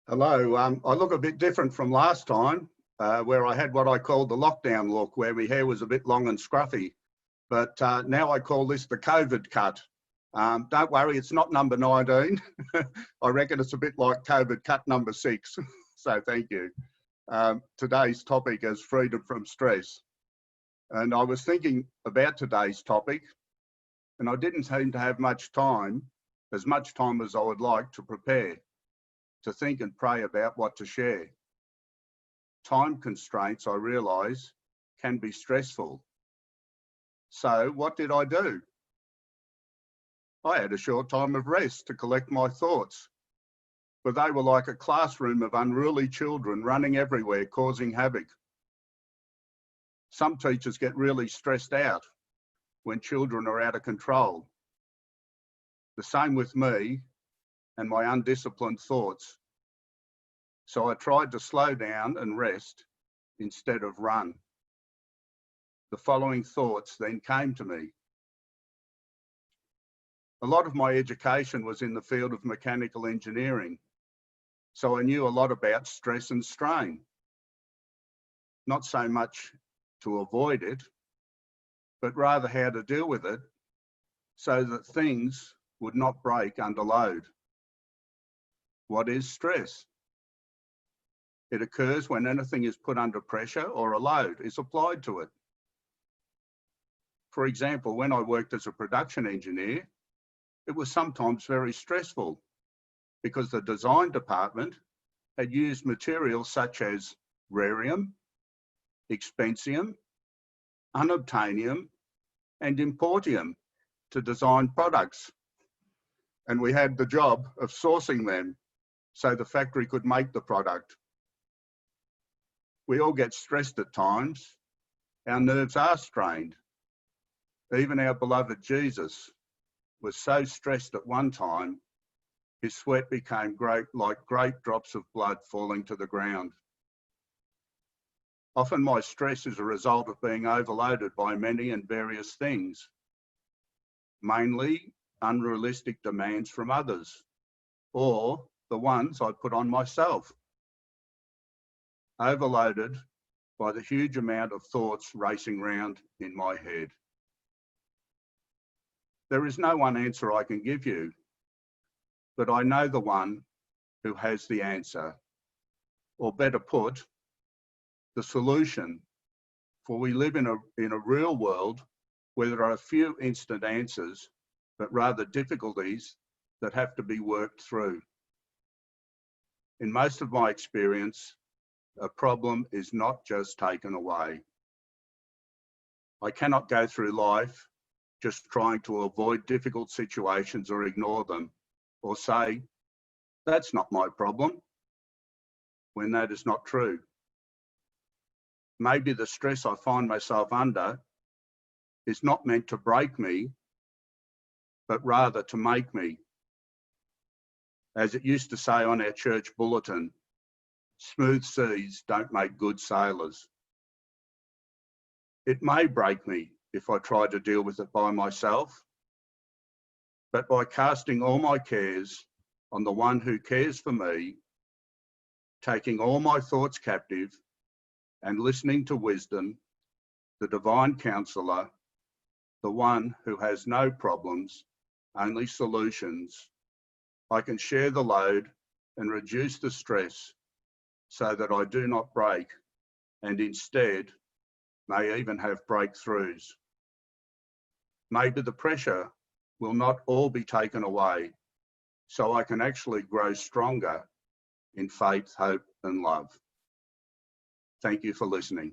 Hello. I look a bit different from last time, where I had what I called the lockdown look, where my hair was a bit long and scruffy. But now I call this the COVID cut. Don't worry, it's not number 19. I reckon it's a bit like COVID cut number 6. So thank you. Today's topic is freedom from stress. And I was thinking about today's topic, and I didn't seem to have as much time as I would like to prepare, to think and pray about what to share. Time constraints, I realise, can be stressful. So what did I do? I had a short time of rest to collect my thoughts, but they were like a classroom of unruly children running everywhere, causing havoc. Some teachers get really stressed out when children are out of control. The same with me and my undisciplined thoughts. So I tried to slow down and rest instead of run. The following thoughts then came to me. A lot of my education was in the field of mechanical engineering, so I knew a lot about stress and strain. Not so much to avoid it, but rather how to deal with it so that things would not break under load. What is stress? It occurs when anything is put under pressure or a load is applied to it. For example, when I worked as a production engineer, it was sometimes very stressful because the design department had used materials such as rarium, expensium, unobtainium, and importium to design products. And we had the job of sourcing them so the factory could make the product. We all get stressed at times. Our nerves are strained. Even our beloved Jesus was so stressed at one time, his sweat became like great drops of blood falling to the ground. Often my stress is a result of being overloaded by many and various things, mainly unrealistic demands from others, or the ones I put on myself. Overloaded by the huge amount of thoughts racing round in my head. There is no one answer I can give you, but I know the one who has the answer, or better put, the solution, for we live in a real world where there are few instant answers, but rather difficulties that have to be worked through. In most of my experience, a problem is not just taken away. I cannot go through life just trying to avoid difficult situations or ignore them, or say, that's not my problem, when that is not true. Maybe the stress I find myself under is not meant to break me, but rather to make me. As it used to say on our church bulletin, smooth seas don't make good sailors. It may break me if I try to deal with it by myself, but by casting all my cares on the one who cares for me, taking all my thoughts captive and listening to wisdom, the divine counsellor, the one who has no problems, only solutions, I can share the load and reduce the stress so that I do not break and instead may even have breakthroughs. Maybe the pressure will not all be taken away, so I can actually grow stronger in faith, hope, and love. Thank you for listening.